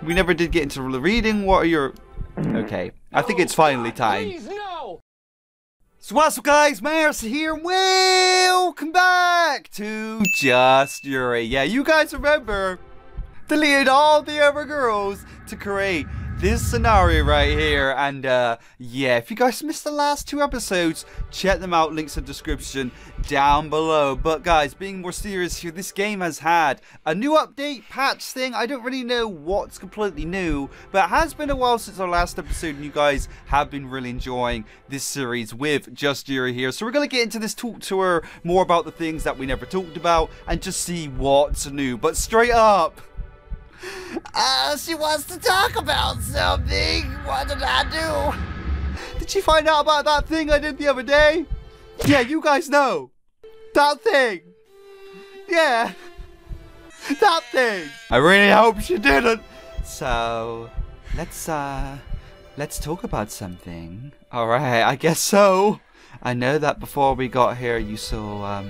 We never did get into the reading. What are your... Okay, I think it's finally time. Please, no! So what's up guys, Mairusu here, welcome back to Just Yuri. Yeah, you guys remember, deleted all the other girls to create this scenario right here. And yeah, if you guys missed the last 2 episodes, check them out, links in the description down below. But guys, being more serious here, this game has had a new update, patch thing. I don't really know what's completely new, but it has been a while since our last episode, and you guys have been really enjoying this series with Just Yuri here. So we're going to get into this talk tour, more about the things that we never talked about, and just see what's new. But straight up, she wants to talk about something. What did I do? Did she find out about that thing I did the other day? Yeah, you guys know. That thing. Yeah. That thing. I really hope she didn't. So, let's talk about something. Alright, I guess so. I know that before we got here you saw,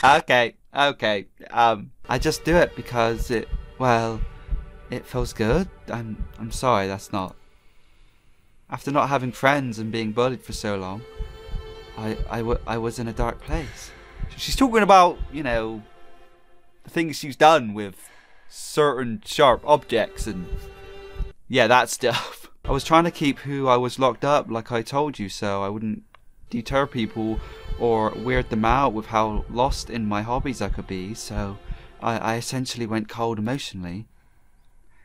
Okay. I just do it because it, well, it feels good. I'm sorry, that's not... After not having friends and being bullied for so long, I was in a dark place. She's talking about, you know, the things she's done with certain sharp objects and, yeah, that stuff. I was trying to keep who I was locked up, like I told you, so I wouldn't deter people or weird them out with how lost in my hobbies I could be, so I essentially went cold emotionally.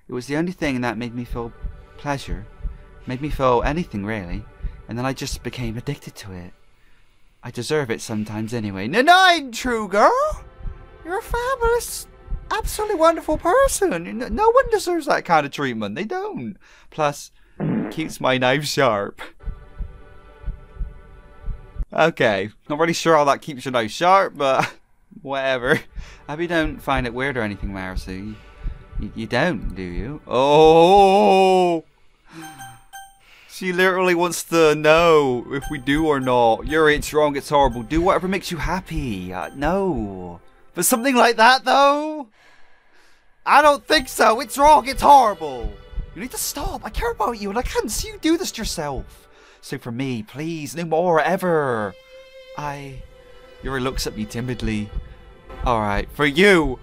It was the only thing that made me feel pleasure, made me feel anything really, and then I just became addicted to it. I deserve it sometimes anyway. No, I'm true, girl! You're a fabulous, absolutely wonderful person. No one deserves that kind of treatment, they don't. Plus, keeps my knife sharp. Okay, not really sure how that keeps your knife sharp, but whatever. I hope you don't find it weird or anything, Mairusu. You don't, do you? Oh! She literally wants to know if we do or not. Yuri, it's wrong, it's horrible. Do whatever makes you happy. No. But something like that, though? I don't think so. It's wrong, it's horrible. You need to stop. I care about you, and I can't see you do this to yourself. So for me, please, no more, ever. Yuri looks at me timidly. Alright, for you.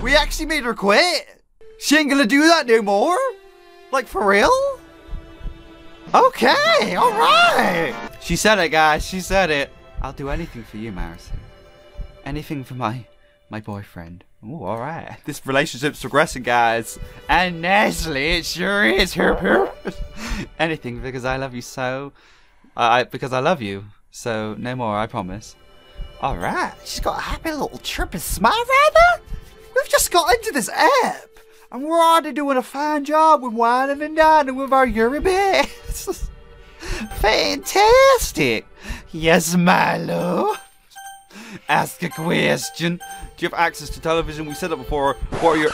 We actually made her quit. She ain't gonna do that no more? Like, for real? Okay, alright. She said it, guys, she said it. I'll do anything for you, Mairusu. Anything for my boyfriend. Ooh, alright. This relationship's progressing, guys. And Nestle, it sure is. Anything, because I love you so. Because I love you. So, no more, I promise. Alright, she's got a happy little chirpy smile, rather. We've just got into this app. And we're already doing a fine job with whining and dining with our Yuri bits. Fantastic. Yes, my love. Ask a question. Do you have access to television? We said that before. What are your...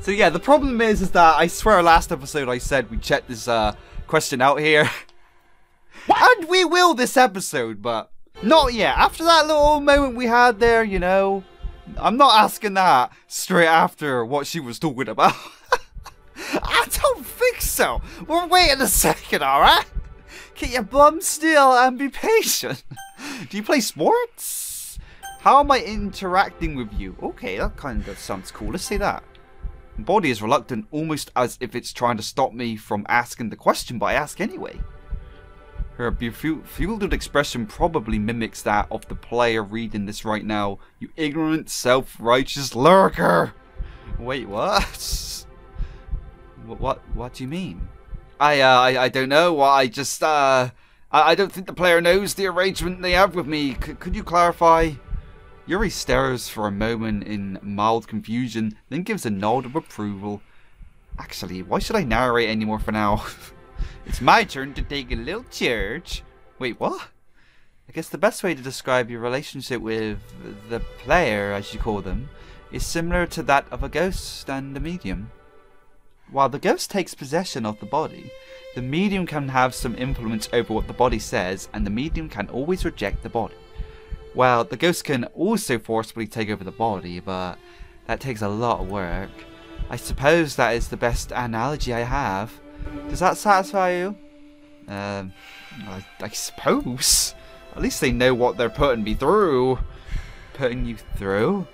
So yeah, the problem is that I swear last episode I said we checked this question out here. And we will this episode, but not yet. After that little moment we had there, you know, I'm not asking that straight after what she was talking about. I don't think so. We're waiting a second, alright? Keep your bum still and be patient. Do you play sports? How am I interacting with you? Okay, that kind of sounds cool. Let's say that. My body is reluctant, almost as if it's trying to stop me from asking the question, but I ask anyway. Her bewildered expression probably mimics that of the player reading this right now. You ignorant, self-righteous lurker! Wait, what? What do you mean? I don't know. I just, I don't think the player knows the arrangement they have with me. Could you clarify? Yuri stares for a moment in mild confusion, then gives a nod of approval. Actually, why should I narrate anymore for now? It's my turn to take a little charge. Wait, what? I guess the best way to describe your relationship with the player, as you call them, is similar to that of a ghost and a medium. While the ghost takes possession of the body, the medium can have some influence over what the body says, and the medium can always reject the body. Well, the ghost can also forcibly take over the body, but that takes a lot of work. I suppose that is the best analogy I have. Does that satisfy you? I suppose. At least they know what they're putting me through. Putting you through?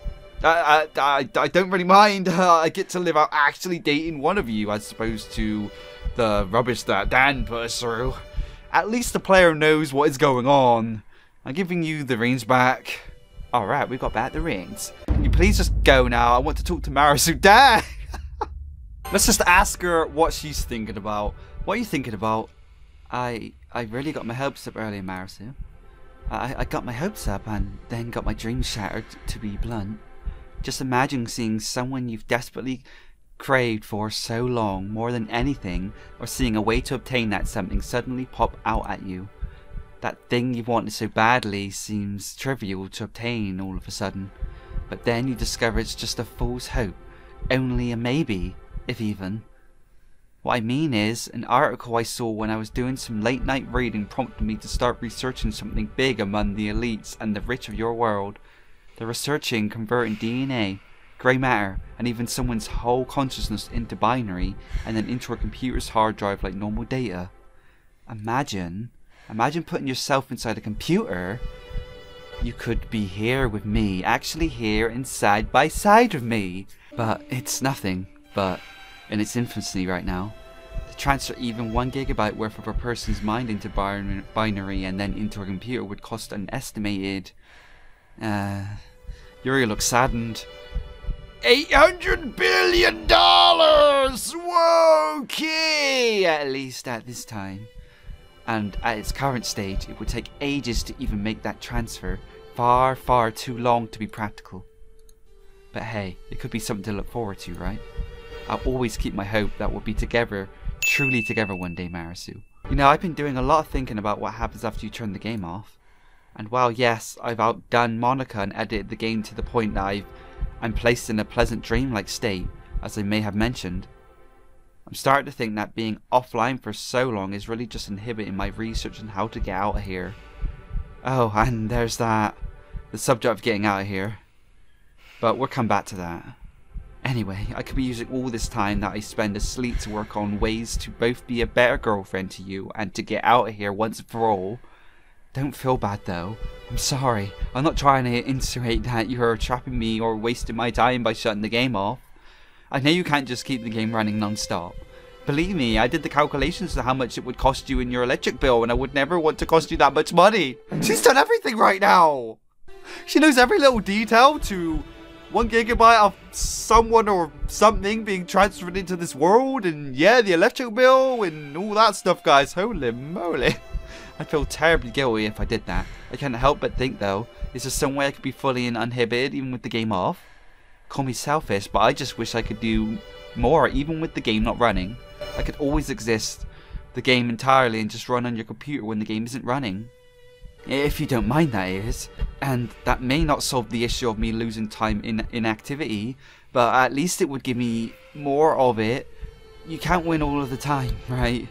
I don't really mind. I get to live out actually dating one of you as opposed to the rubbish that Dan put us through. At least the player knows what is going on. I'm giving you the reins back. Alright, we got back the reins. Can you please just go now? I want to talk to Mairusu. Dan! Let's just ask her what she's thinking about. What are you thinking about? I really got my hopes up earlier, Mairusu. I got my hopes up and then got my dreams shattered, to be blunt. Just imagine seeing someone you've desperately craved for so long, more than anything, or seeing a way to obtain that something suddenly pop out at you. That thing you've wanted so badly seems trivial to obtain all of a sudden, but then you discover it's just a fool's hope, only a maybe, if even. What I mean is, an article I saw when I was doing some late night reading prompted me to start researching something big among the elites and the rich of your world. They're researching converting DNA, grey matter, and even someone's whole consciousness into binary and then into a computer's hard drive like normal data. Imagine putting yourself inside a computer. You could be here with me, actually here and side by side with me. But it's nothing but in its infancy right now. To transfer even 1 gigabyte worth of a person's mind into binary and then into a computer would cost an estimated... Yuri looks saddened. $800 billion! Whoa, okay! At least at this time. And at its current stage, it would take ages to even make that transfer. Far, far too long to be practical. But hey, it could be something to look forward to, right? I'll always keep my hope that we'll be together, truly together one day, Mairusu. You know, I've been doing a lot of thinking about what happens after you turn the game off. And while yes, I've outdone Monika and edited the game to the point that I'm placed in a pleasant dream-like state, as I may have mentioned, I'm starting to think that being offline for so long is really just inhibiting my research on how to get out of here. Oh, and there's that. The subject of getting out of here. But we'll come back to that. Anyway, I could be using all this time that I spend asleep to work on ways to both be a better girlfriend to you and to get out of here once and for all. Don't feel bad though. I'm sorry. I'm not trying to insinuate that you're trapping me or wasting my time by shutting the game off. I know you can't just keep the game running non-stop. Believe me, I did the calculations of how much it would cost you in your electric bill and I would never want to cost you that much money. She's done everything right now. She knows every little detail to 1 gigabyte of someone or something being transferred into this world, and yeah, the electric bill and all that stuff, guys. Holy moly. I'd feel terribly guilty if I did that. I can't help but think though, is there some way I could be fully and uninhibited even with the game off? Call me selfish, but I just wish I could do more even with the game not running. I could always exist the game entirely and just run on your computer when the game isn't running. If you don't mind, that is. And that may not solve the issue of me losing time in inactivity, but at least it would give me more of it. You can't win all of the time, right?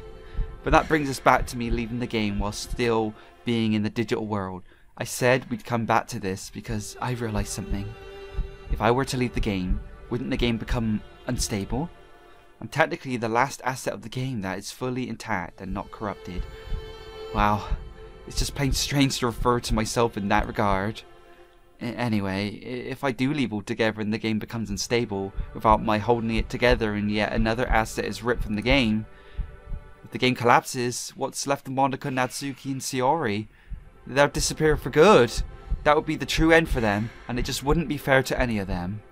But that brings us back to me leaving the game while still being in the digital world. I said we'd come back to this because I realized something. If I were to leave the game, wouldn't the game become unstable? I'm technically the last asset of the game that is fully intact and not corrupted. Wow. It's just plain strange to refer to myself in that regard. Anyway, if I do leave altogether and the game becomes unstable, without my holding it together and yet another asset is ripped from the game, if the game collapses, what's left of Monika, Natsuki and Sayori? They'll disappear for good. That would be the true end for them, and it just wouldn't be fair to any of them.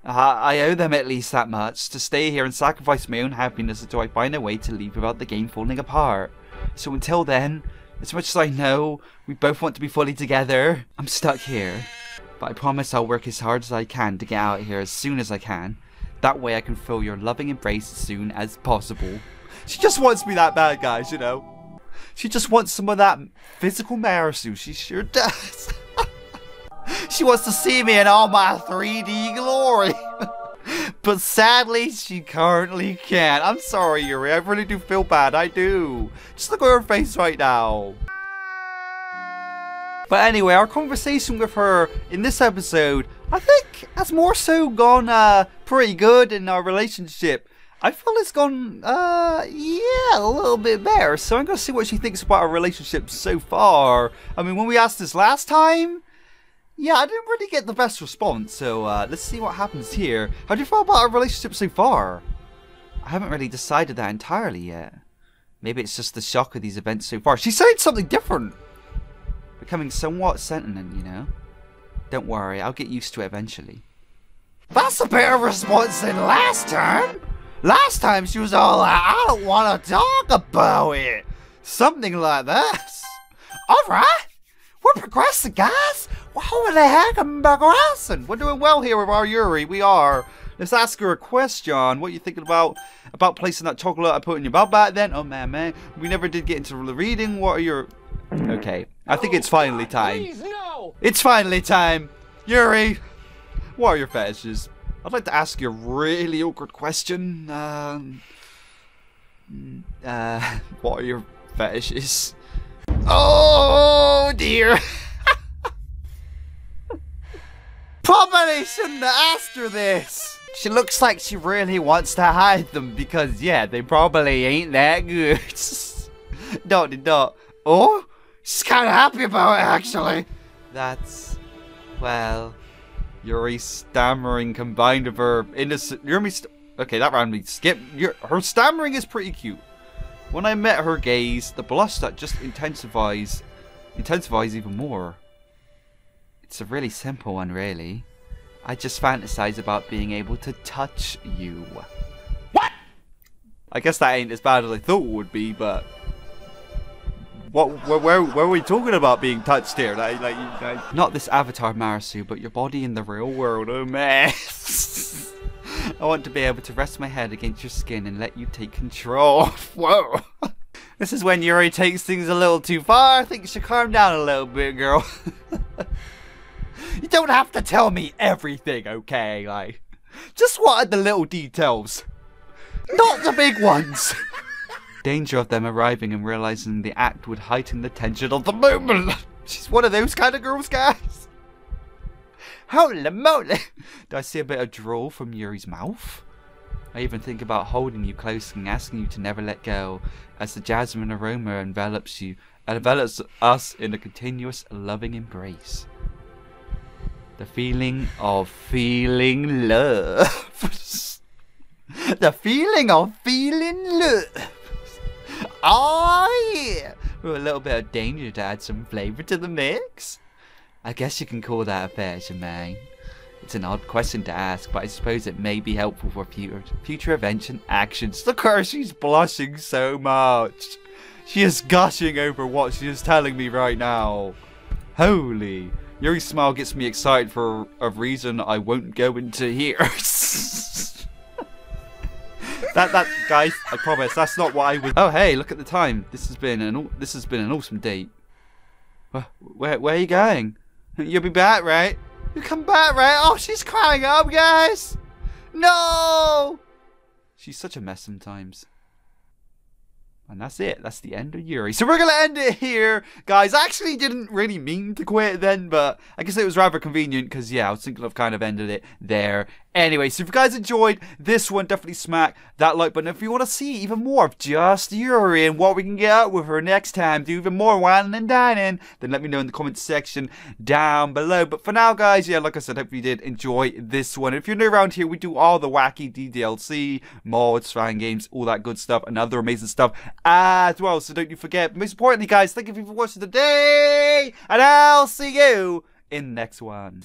I owe them at least that much, to stay here and sacrifice my own happiness until I find a way to leave without the game falling apart. So until then, as much as I know we both want to be fully together, I'm stuck here. But I promise I'll work as hard as I can to get out of here as soon as I can. That way I can feel your loving embrace as soon as possible. She just wants me that bad, guys, you know. She just wants some of that physical Mairusu. She sure does. She wants to see me in all my 3D glory. But sadly, she currently can't. I'm sorry, Yuri. I really do feel bad. I do. Just look at her face right now. But anyway, our conversation with her in this episode, I think that's more so gone pretty good in our relationship. I feel it's gone, yeah, a little bit better. So I'm going to see what she thinks about our relationship so far. I mean, when we asked this last time, yeah, I didn't really get the best response. So let's see what happens here. How do you feel about our relationship so far? I haven't really decided that entirely yet. Maybe it's just the shock of these events so far. She's saying something different. Becoming somewhat sentient, you know. Don't worry, I'll get used to it eventually. That's a better response than last time. Last time she was all like, I don't want to talk about it. Something like this. Alright, we're progressing, guys. How the heck am I progressing? We're doing well here with our Yuri, we are. Let's ask her a question. What are you thinking about placing that chocolate I put in your mouth back then? Oh man, we never did get into the reading. What are your... Okay, I think it's finally time. Please, no. It's finally time. Yuri, what are your fetishes? I'd like to ask you a really awkward question. What are your fetishes? Oh dear. Probably shouldn't have asked her this. She looks like she really wants to hide them because, yeah, they probably ain't that good. Dot. Oh, she's kind of happy about it, actually. That's, well, Yuri stammering combined with her innocent... Okay, that randomly skipped. Her stammering is pretty cute. When I met her gaze, the blush that just intensifies even more. It's a really simple one, really. I just fantasize about being able to touch you. What? I guess that ain't as bad as I thought it would be, but... Where are we talking about being touched here? Not this avatar, Mairusu, but your body in the real world. Oh, man. I want to be able to rest my head against your skin and let you take control. Whoa. This is when Yuri takes things a little too far. I think you should calm down a little bit, girl. You don't have to tell me everything, okay? Like, just what are the little details? Not the big ones. Danger of them arriving and realizing the act would heighten the tension of the moment. She's one of those kind of girls, guys. Holy moly. Do I see a bit of drool from Yuri's mouth? I even think about holding you close and asking you to never let go as the jasmine aroma envelops us in a continuous loving embrace. The feeling of feeling love. The feeling of feeling love. Oh yeah! With a little bit of danger to add some flavour to the mix. I guess you can call that a fashion, man. It's an odd question to ask, but I suppose it may be helpful for future events and actions. Look at her, she's blushing so much. She is gushing over what she is telling me right now. Holy. Yuri's smile gets me excited for a reason I won't go into here. that guys, I promise that's not what I would. Oh hey, look at the time. This has been an awesome date. Where are you going? You'll be back, right? You come back, right? Oh, she's crying up, guys. No. She's such a mess sometimes. And that's it. That's the end of Yuri. So we're going to end it here, guys. I actually didn't really mean to quit then, but I guess it was rather convenient because, yeah, I was thinking of kind of ended it there. Anyway, so if you guys enjoyed this one, definitely smack that like button. If you want to see even more of just Yuri and what we can get out with her next time, do even more whining and dining, then let me know in the comments section down below. But for now, guys, yeah, like I said, hopefully you did enjoy this one. If you're new around here, we do all the wacky DDLC, mods, fan games, all that good stuff, and other amazing stuff as well. So don't you forget, but most importantly, guys, thank you for watching today, and I'll see you in the next one.